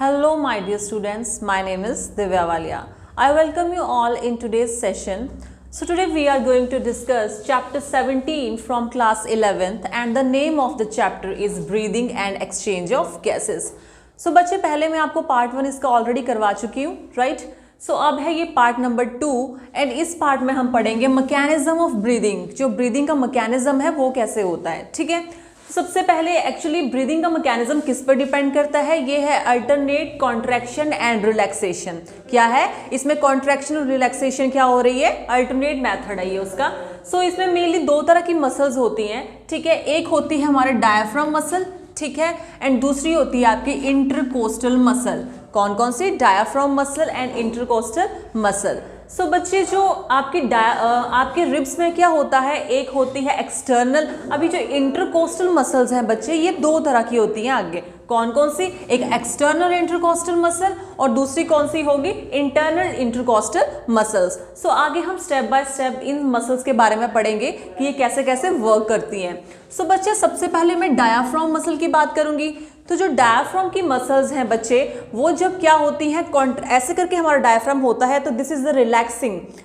Hello my dear students, my name is Divya Walia. I welcome you all in today's session. So today we are going to discuss chapter 17 from class 11th and the name of the chapter is breathing and exchange of gases. So बच्चे पहले मैं आपको part 1 इसका already करवा चुकी हूँ, right? सो अब है ये पार्ट नंबर 2 एंड इस पार्ट में हम पढ़ेंगे मैकेनिज्म ऑफ ब्रीदिंग। जो ब्रीदिंग का मैकेनिज्म है वो कैसे होता है, ठीक है? सबसे पहले एक्चुअली ब्रीदिंग का मैकेनिज्म किस पर डिपेंड करता है? ये है अल्टरनेट कॉन्ट्रैक्शन एंड रिलैक्सेशन। क्या है इसमें? कॉन्ट्रैक्शन और रिलैक्सेशन क्या हो रही है? अल्टरनेट मेथड है ये उसका। सो इसमें मेनली दो तरह की मसल्स होती हैं, ठीक है? एक होती है हमारे डायफ्राम मसल, ठीक है, एंड दूसरी होती है आपकी इंटरकोस्टल मसल। कौन कौन सी? Diaphragm muscle and intercostal muscle. So बच्चे जो आपके रिब्स में क्या होता है, एक होती है एक्सटर्नल। अभी जो इंटरकोस्टल मसल्स हैं बच्चे ये दो तरह की होती हैं आगे। कौन कौन सी? एक एक्सटर्नल इंटरकोस्टल मसल और दूसरी कौन सी होगी? Internal intercostal muscles. सो आगे हम step by step in muscles के बारे में पढ़ेंगे कि ये कैसे कैसे वर्क करती हैं। सो बच्चे सबसे पहले मैं डायाफ्राम मसल की बात करूंगी। तो जो डायाफ्राम की मसल्स हैं बच्चे वो जब क्या होती हैं, ऐसे करके हमारा डायाफ्राम होता है तो this is the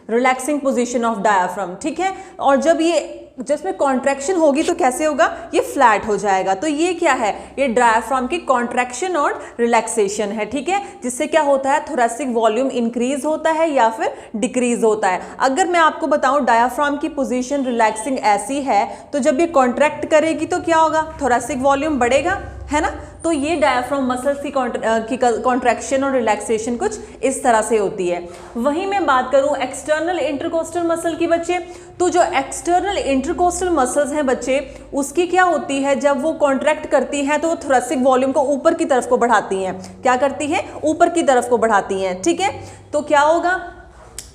relaxing position of diaphragm, ठीक है? और जब इसमें कॉन्ट्रैक्शन होगी तो कैसे होगा? ये फ्लैट हो जाएगा। तो ये क्या है? ये डायाफ्राम की कॉन्ट्रैक्शन और रिलैक्सेशन है, ठीक है? जिससे क्या होता है? थोरैसिक वॉल्यूम इंक्रीज होता है या फिर डिक्रीज होता है। अगर मैं आपको बताऊं डायाफ्राम की पोजीशन रिलैक्सिंग ऐसी है तो जब ये कॉन्ट्रैक्ट करेगी तो क्या होगा? थोरैसिक वॉल्यूम बढ़ेगा, है ना? तो ये डायफ्राम मसल्स की कॉन्ट्रैक्शन और रिलैक्सेशन कुछ इस तरह से होती है। वहीं मैं बात करूं एक्सटर्नल इंटरकोस्टल मसल की बच्चे, तो जो एक्सटर्नल इंटरकोस्टल मसल्स हैं बच्चे उसकी क्या होती है? जब वो कॉन्ट्रैक्ट करती हैं तो वो थोरैसिक वॉल्यूम को ऊपर की तरफ को बढ़ाती हैं। क्या करती हैं? ऊपर की तरफ को बढ़ाती हैं, ठीक है? तो क्या होगा?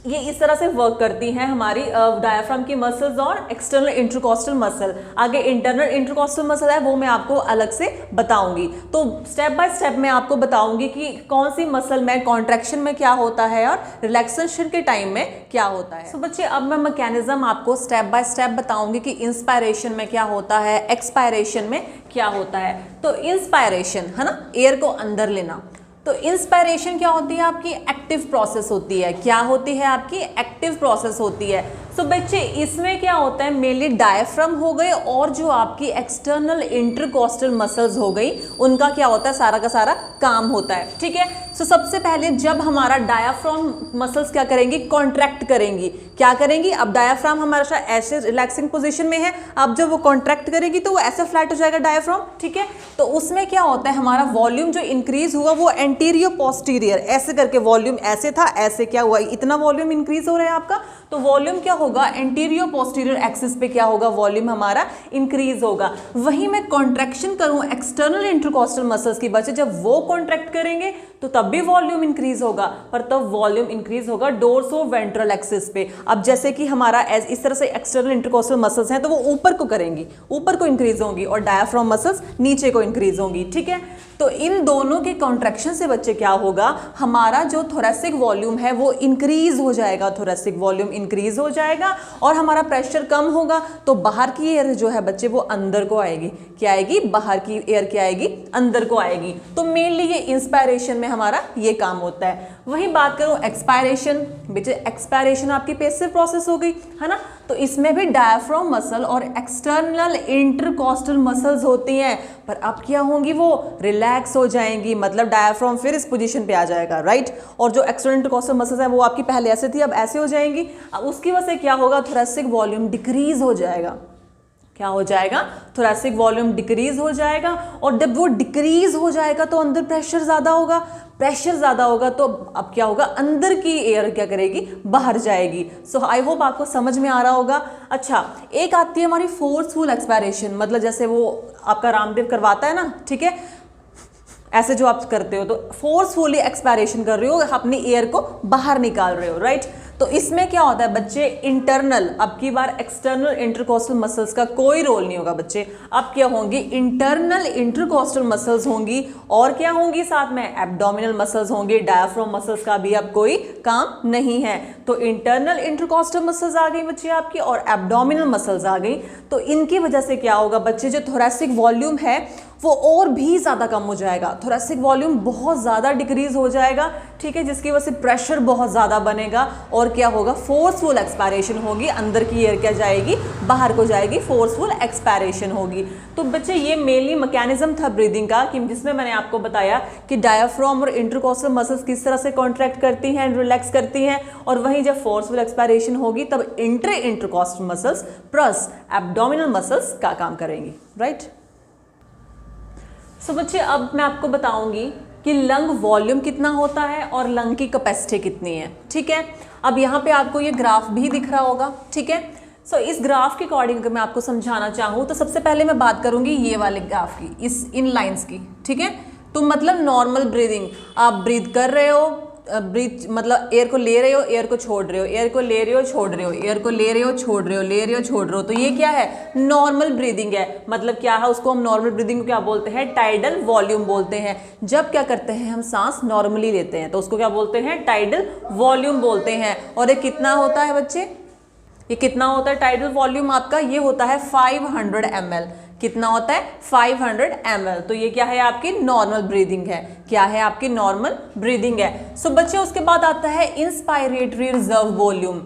ये इस तरह से वर्क करती हैं हमारी डायफ्राम की मसल्स और एक्सटर्नल इंटरकोस्टल मसल। आगे इंटरनल इंटरकोस्टल मसल है वो मैं आपको अलग से बताऊंगी। तो स्टेप बाय स्टेप मैं आपको बताऊंगी कि कौन सी मसल में कॉन्ट्रैक्शन में क्या होता है और रिलैक्सेशन के टाइम में क्या होता है। तो बच्चे अब मैं मैकेनिज्म आपको स्टेप बाय स्टेप बताऊंगी कि इंस्पायरेशन में क्या होता है, एक्सपायरेशन में क्या होता है। तो इंस्पायरेशन है ना, एयर को अंदर लेना। तो इंस्पायरेशन क्या होती है? आपकी एक्टिव प्रोसेस होती है। क्या होती है? आपकी एक्टिव प्रोसेस होती है। सो बच्चे इसमें क्या होता है? मेनली डायफ्राम हो गए और जो आपकी एक्सटर्नल इंटरकोस्टल मसल्स हो गई उनका क्या होता है? सारा का सारा काम होता है, ठीक है? सो सबसे पहले जब हमारा डायफ्राम मसल्स क्या करेंगी? कॉन्ट्रैक्ट करेंगी। क्या करेंगी? अब डायफ्राम हमारा ऐसे रिलैक्सिंग पोजीशन में है, अब जब वो कॉन्ट्रैक्ट करेगी तो वो ऐसे फ्लैट हो जाएगा डायफ्राम, ठीक है? तो उसमें क्या होता है? हमारा वॉल्यूम जो इंक्रीज हुआ वो एंटीरियर पोस्टीरियर ऐसे करके वॉल्यूम ऐसे था, ऐसे क्या हुआ? इतना वॉल्यूम इंक्रीज हो रहा है आपका, तो वॉल्यूम क्या होगा? एंटीरियर पोस्टीरियर एक्सिस पे क्या होगा? वॉल्यूम हमारा इंक्रीज होगा। वहीं मैं कॉन्ट्रैक्शन करूं एक्सटर्नल इंटरकोस्टल मसल्स की बच्चे, जब वो कॉन्ट्रैक्ट करेंगे तो तब भी वॉल्यूम इंक्रीज होगा, पर तब वॉल्यूम इंक्रीज होगा डोर्सो वेंट्रल एक्सिस पे। अब जैसे कि हमारा इस तरह से एक्सटर्नल इंटरकोस्टल मसल्स हैं तो वो ऊपर को करेंगी, ऊपर को इंक्रीज होंगी, और डायफ्राम मसल्स नीचे को इंक्रीज होंगी, ठीक है? तो इन दोनों के कॉन्ट्रैक्शन से बच्चे क्या होगा? हमारा जो थोरैसिक वॉल्यूम है वो इंक्रीज हो जाएगा, थोरैसिक वॉल्यूम इंक्रीज हो जाएगा और हमारा प्रेशर कम होगा तो बाहर की एयर जो है बच्चे वो अंदर को आएगी। क्या आएगी? बाहर की एयर क्या आएगी? अंदर को आएगी। तो मेनली ये इंस्पायरेशन में हमारा ये काम होता है। वहीं बात करूं एक्सपायरेशन, बच्चे एक्सपायरेशन आपकी पैसिव प्रोसेस हो गई, है ना? तो इसमें भी डायफ्राम मसल और एक्सटर्नल इंटरकोस्टल मसल्स होती हैं, पर अब क्या होंगी? वो रिलैक्स हो जाएंगी, मतलब डायफ्राम फिर इस पोजीशन पे आ जाएगा, राइट? और जो एक्सटर्नल इंटरकोस्टल मसल्स हैं वो आपकी पहले ऐसे थी, अब ऐसे हो जाएंगी। अब उसकी वजह से क्या होगा? थोरैसिक वॉल्यूम डिक्रीज हो जाएगा। क्या हो जाएगा? थोरैसिक वॉल्यूम डिक्रीज हो जाएगा, और जब वो डिक्रीज हो जाएगा तो अंदर प्रेशर ज़्यादा होगा। प्रेशर ज़्यादा होगा तो अब क्या होगा? अंदर की एयर क्या करेगी? बाहर जाएगी। सो आई होप आपको समझ में आ रहा होगा। अच्छा, एक आती है हमारी फोर्सफुल एक्सपायरेशन, मतलब जैसे वो आपका रामदेव करवाता है ना, ठीक है? ऐसे जो आप करते हो तो फोर्सफुली एक्सपायरेशन कर रहे हो, अपनी एयर को बाहर निकाल रहे हो, राइट? तो इसमें क्या होता है बच्चे, इंटरनल, अब की बार एक्सटर्नल इंटरकोस्टल मसल्स का कोई रोल नहीं होगा बच्चे। अब क्या होंगी, इंटरनल इंटरकोस्टल मसल्स होंगी, और क्या होंगी साथ में, एब्डोमिनल मसल्स होंगी, डायफ्राम मसल्स का भी अब कोई काम नहीं है। तो इंटरनल इंटरकोस्टल मसल्स आ गई बच्चे आपकी, और एब्डोमिनल मसल्स आ गई। तो इनकी वजह से क्या होगा बच्चे, जो थोरैसिक वॉल्यूम है वो और भी ज़्यादा कम हो जाएगा, थोरैसिक वॉल्यूम बहुत ज़्यादा डिक्रीज हो जाएगा, ठीक है, जिसकी वजह से प्रेशर बहुत ज़्यादा बनेगा, और क्या होगा, फोर्सफुल एक्सपायरेशन होगी, अंदर की एयर क्या जाएगी, बाहर को जाएगी, फोर्सफुल एक्सपायरेशन होगी। तो बच्चे ये मेनली मैकेनिज्म था ब्रीदिंग का, कि जिसमें मैंने आपको बताया कि डायफ्राम और इंटरकोस्टल मसल्स किस तरह से कॉन्ट्रैक्ट करती हैं, रिलैक्स करती हैं, और वहीं जब फोर्सफुल एक्सपायरेशन होगी तब intercostal muscles plus abdominal muscles का काम करेंगी, राइट। सो बच्चे अब मैं आपको बताऊंगी कि लंग वॉल्यूम कितना होता है और लंग की कैपेसिटी कितनी है, ठीक है। अब यहाँ पे आपको ये ग्राफ भी दिख रहा होगा, ठीक है। सो इस ग्राफ के अकॉर्डिंग अगर मैं आपको समझाना चाहूँ तो सबसे पहले मैं बात करूँगी ये वाले ग्राफ की, इस इन लाइंस की, ठीक है। तो मतलब नॉर्मल ब्रीदिंग, आप ब्रीथ कर रहे हो, ब्रीथ मतलब एयर को ले रहे हो, एयर को छोड़ रहे हो, एयर को ले रहे हो, छोड़ रहे हो, एयर को ले रहे हो, छोड़ रहे हो, ले रहे हो, छोड़ रहे हो, तो ये क्या है, नॉर्मल ब्रीदिंग है। मतलब क्या है, उसको हम नॉर्मल ब्रीदिंग को क्या बोलते हैं, टाइडल वॉल्यूम बोलते हैं। जब क्या करते हैं, हम सांस नॉर्मली लेते हैं तो उसको क्या बोलते हैं, टाइडल वॉल्यूम बोलते हैं। और ये कितना होता है बच्चे, ये कितना होता है टाइडल वॉल्यूम आपका, ये होता है 500 ml। कितना होता है, 500 ml। तो ये क्या है, आपकी नॉर्मल ब्रीदिंग है। क्या है, आपकी नॉर्मल ब्रीदिंग है। सो बच्चे उसके बाद आता है इंस्पायरेटरी रिजर्व वॉल्यूम।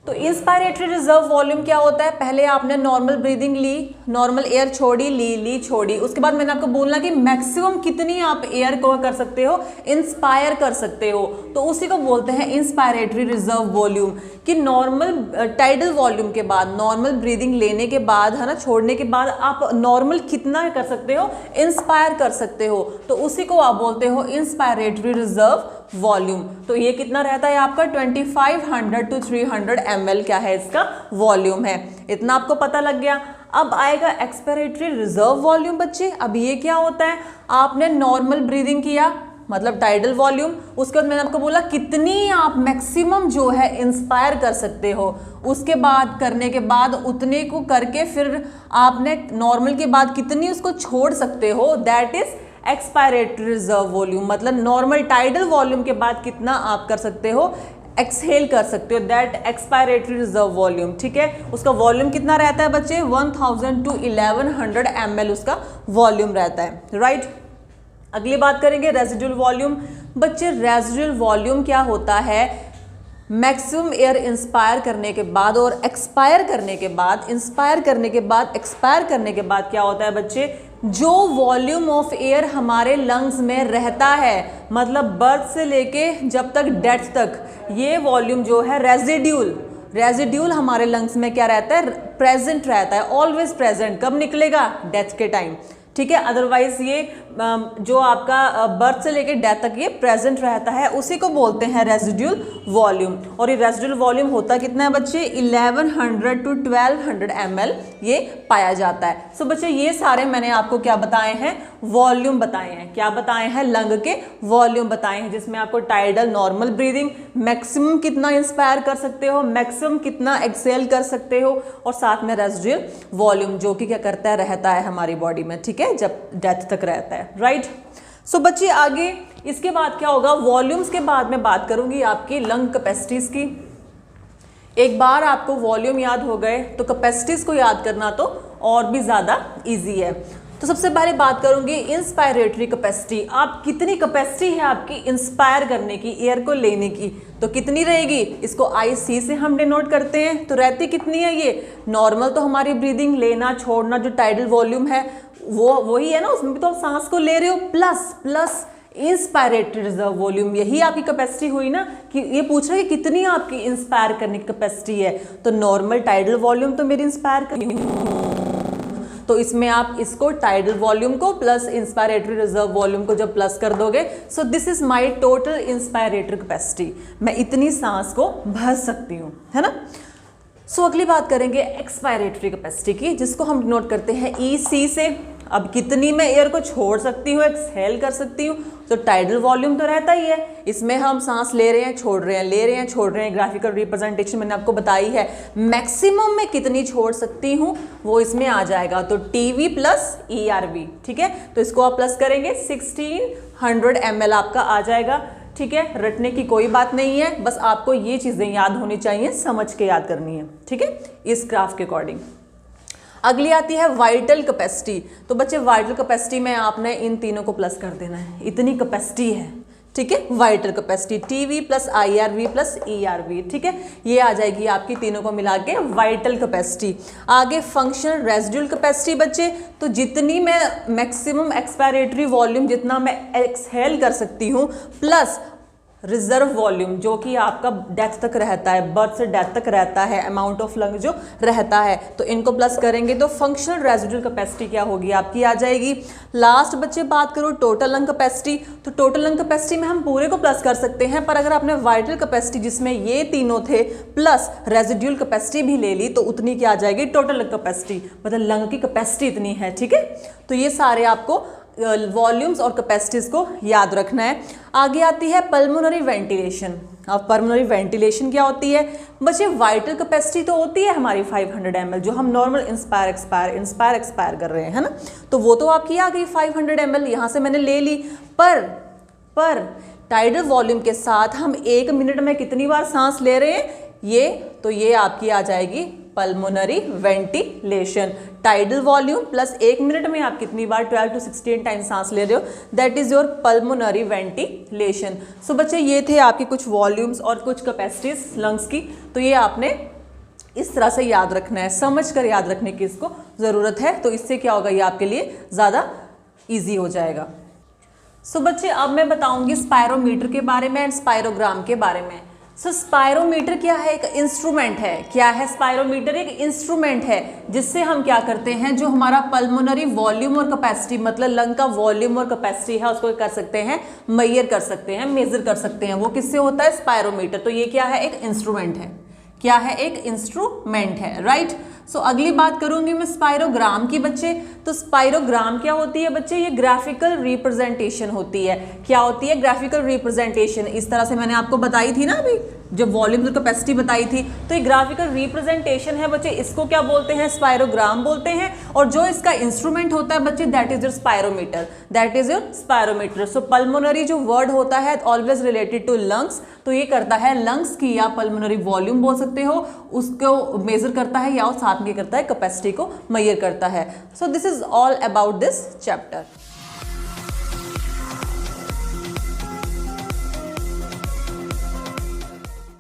तो इंस्पायरेटरी रिजर्व वॉल्यूम क्या होता है, पहले आपने नॉर्मल ब्रीदिंग ली, नॉर्मल एयर छोड़ी, ली छोड़ी, उसके बाद मैंने आपको बोलना कि मैक्सिमम कितनी आप एयर को कर सकते हो, इंस्पायर कर सकते हो, तो उसी को बोलते हैं इंस्पायरेटरी रिजर्व वॉल्यूम। कि नॉर्मल टाइडल वॉल्यूम के बाद, नॉर्मल ब्रीदिंग लेने के बाद, है ना, छोड़ने के बाद आप नॉर्मल कितना कर सकते हो, इंस्पायर कर सकते हो, तो उसी को आप बोलते हो इंस्पायरेटरी रिजर्व वॉल्यूम। तो ये कितना रहता है आपका, 2500 to 300 ml क्या है, इसका वॉल्यूम है। इतना आपको पता लग गया। अब आएगा एक्सपायरेटरी रिजर्व वॉल्यूम बच्चे। अब ये क्या होता है, आपने नॉर्मल ब्रीदिंग किया मतलब टाइडल वॉल्यूम, उसके बाद मैंने आपको बोला कितनी आप मैक्सिमम जो है इंस्पायर कर सकते हो, उसके बाद करने के बाद उतने को करके फिर आपने नॉर्मल के बाद कितनी उसको छोड़ सकते हो, that is expiratory reserve volume. मतलब नॉर्मल टाइडल वॉल्यूम के बाद कितना आप कर सकते हो, एक्सहेल कर सकते हो, दैट एक्सपायरेटरी रिजर्व वॉल्यूम, ठीक है। उसका वॉल्यूम कितना रहता है बच्चे, 1000 to 1100 ml उसका वॉल्यूम रहता है, राइट। अगली बात करेंगे रेजिडुअल वॉल्यूम। बच्चे रेजिडुअल वॉल्यूम क्या होता है, मैक्सिमम एयर इंस्पायर करने के बाद और एक्सपायर करने के बाद, इंस्पायर करने के बाद, एक्सपायर करने के बाद क्या होता है बच्चे, जो वॉल्यूम ऑफ एयर हमारे लंग्स में रहता है, मतलब बर्थ से लेके जब तक डेथ तक, ये वॉल्यूम जो है रेजिड्यूल हमारे लंग्स में क्या रहता है, प्रेजेंट रहता है, ऑलवेज प्रेजेंट। कब निकलेगा, डेथ के टाइम, ठीक है। अदरवाइज ये जो आपका बर्थ से लेकर डेथ तक ये प्रेजेंट रहता है, उसी को बोलते हैं रेजिडुअल वॉल्यूम। और ये रेजिडुअल वॉल्यूम होता कितना है बच्चे, 1100 to 1200 ml ये पाया जाता है। सो बच्चे ये सारे मैंने आपको क्या बताए हैं, वॉल्यूम बताए हैं। क्या बताए हैं, लंग के वॉल्यूम बताए हैं, जिसमें आपको टाइडल नॉर्मल ब्रीदिंग, मैक्सिमम कितना इंस्पायर कर सकते हो, मैक्सिमम कितना एक्सेल कर सकते हो, और साथ में रेजिडुअल वॉल्यूम जो कि क्या करता है, रहता है हमारी बॉडी में, ठीक है, जब डेथ तक रहता है, राइट। सो बच्चे आगे इसके बाद क्या होगा, वॉल्यूम्स के बाद मैं बात करूंगी आपकी लंग कैपेसिटीज की। एक बार आपको वॉल्यूम याद हो गए तो कैपेसिटीज को याद करना तो और भी ज़्यादा इजी है। तो सबसे पहले बात करूंगी इंस्पायरेटरी कैपेसिटी। आप कितनी कैपेसिटी है आपकी इंस्पायर करने की, एयर को लेने की, तो कितनी रहेगी, इसको IC से हम डिनोट करते हैं। तो रहती कितनी है ये, नॉर्मल तो हमारी ब्रीदिंग लेना छोड़ना जो टाइडल वॉल्यूम है वो वही है ना, उसमें भी तो आप सांस को ले रहे हो, प्लस इंस्पायरेटरी रिजर्व वॉल्यूम, यही आपकी कैपेसिटी हुई ना। कि ये पूछ रहा है कि कितनी आपकी इंस्पायर करने की कैपेसिटी है, तो नॉर्मल टाइडल वॉल्यूम तो मेरी इंस्पायर करनी, तो इसमें आप इसको टाइडल वॉल्यूम को प्लस इंस्पायरेटरी रिजर्व वॉल्यूम को जब प्लस कर दोगे, so this is my total inspiratory capacity, मैं इतनी सांस को भर सकती हूँ, है ना। सो अगली बात करेंगे एक्सपायरेटरी कैपेसिटी की, जिसको हम डिनोट करते हैं EC से। अब कितनी मैं एयर को छोड़ सकती हूँ, एक्सहेल कर सकती हूँ, तो टाइडल वॉल्यूम तो रहता ही है। इसमें हम सांस ले रहे हैं, छोड़ रहे हैं, ले रहे हैं, छोड़ रहे हैं। ग्राफिकल रिप्रेजेंटेशन मैंने आपको बताई है। मैक्सिमम मैं कितनी छोड़ सकती हूँ वो इसमें आ जाएगा, तो टीवी प्लस ERV, ठीक है। तो इसको आप प्लस करेंगे, 1600 ml आपका आ जाएगा, ठीक है। रटने की कोई बात नहीं है, बस आपको ये चीज़ें याद होनी चाहिए, समझ के याद करनी है, ठीक है, इस ग्राफ के अकॉर्डिंग। अगली आती है वाइटल कैपेसिटी। तो बच्चे वाइटल कैपेसिटी में आपने इन तीनों को प्लस कर देना है, इतनी कैपेसिटी है, ठीक है। Vital capacity TV plus IRV plus ERV, ठीक है, ये आ जाएगी आपकी तीनों को मिला के वाइटल कैपेसिटी। आगे फंक्शनल रेजिडुअल कैपेसिटी बच्चे, तो जितनी मैं मैक्सिमम एक्सपायरेटरी वॉल्यूम जितना मैं एक्सहेल कर सकती हूँ प्लस रिजर्व वॉल्यूम जो कि आपका डेथ तक रहता है, बर्थ से डेथ तक रहता है, अमाउंट ऑफ लंग जो रहता है, तो इनको प्लस करेंगे तो फंक्शनल रेजिडुअल कैपेसिटी क्या होगी आपकी आ जाएगी। लास्ट बच्चे बात करो टोटल लंग कैपेसिटी, तो टोटल लंग कैपेसिटी में हम पूरे को प्लस कर सकते हैं, पर अगर आपने वाइटल कैपेसिटी जिसमें ये तीनों थे प्लस रेजिडुअल कैपेसिटी भी ले ली तो उतनी क्या आ जाएगी टोटल लंग कैपेसिटी, मतलब लंग की कैपेसिटी इतनी है, ठीक है। तो ये सारे आपको वॉल्यूम्स और कैपेसिटीज को याद रखना है। आगे आती है पल्मोनरी वेंटिलेशन। अब पल्मोनरी वेंटिलेशन क्या होती है बच्चे? वाइटल कैपेसिटी तो होती है हमारी 500 ml जो हम नॉर्मल इंस्पायर एक्सपायर कर रहे हैं, है ना, तो वो तो आपकी आ गई 500 ml, यहाँ से मैंने ले ली। पर टाइडल वॉल्यूम के साथ हम 1 मिनट में कितनी बार सांस ले रहे हैं, ये आपकी आ जाएगी pulmonary ventilation. Tidal volume plus 1 minute में आप कितनी बार 12 to 16 टाइम सांस ले रहे हो, that is your pulmonary ventilation. So बच्चे ये थे आपके कुछ वॉल्यूम्स और कुछ कैपेसिटीज लंग्स की, तो ये आपने इस तरह से याद रखना है, समझ कर याद रखने की इसको ज़रूरत है, तो इससे क्या होगा ये आपके लिए ज़्यादा ईजी हो जाएगा। सो बच्चे अब मैं बताऊंगी स्पायरोमीटर के बारे में एंड स्पायरोग्राम के बारे में। सो स्पायरोमीटर क्या है? एक इंस्ट्रूमेंट है। क्या है स्पायरोमीटर? एक इंस्ट्रूमेंट है जिससे हम क्या करते हैं, जो हमारा पल्मोनरी वॉल्यूम और कैपेसिटी मतलब लंग का वॉल्यूम और कैपेसिटी है उसको कर सकते हैं, मेजर कर सकते हैं, मेजर कर सकते हैं। वो किससे होता है? स्पायरोमीटर। तो ये क्या है? एक इंस्ट्रूमेंट है। क्या है? एक इंस्ट्रूमेंट है, राइट। सो अगली बात करूंगी मैं स्पायरोग्राम की बच्चे। तो स्पायरोग्राम क्या होती है बच्चे? ये ग्राफिकल रिप्रेजेंटेशन होती है। क्या होती है? Graphical representation. इस तरह से मैंने आपको बताई थी ना अभी जब वॉल्यूम और कैपेसिटी बताई थी, तो ये ग्राफिकल रिप्रेजेंटेशन है बच्चे। इसको क्या बोलते हैं? स्पायरोग्राम बोलते हैं। और जो इसका इंस्ट्रूमेंट होता है बच्चे that is your spirometer, that is your spirometer. So pulmonary जो वर्ड होता है ऑलवेज रिलेटेड टू लंग्स, तो ये करता है लंग्स की या पल्मोनरी वॉल्यूम बोल सकते हो, उसको मेजर करता है या साथ में करता है कैपेसिटी को मेजर करता है। So this is all about this chapter.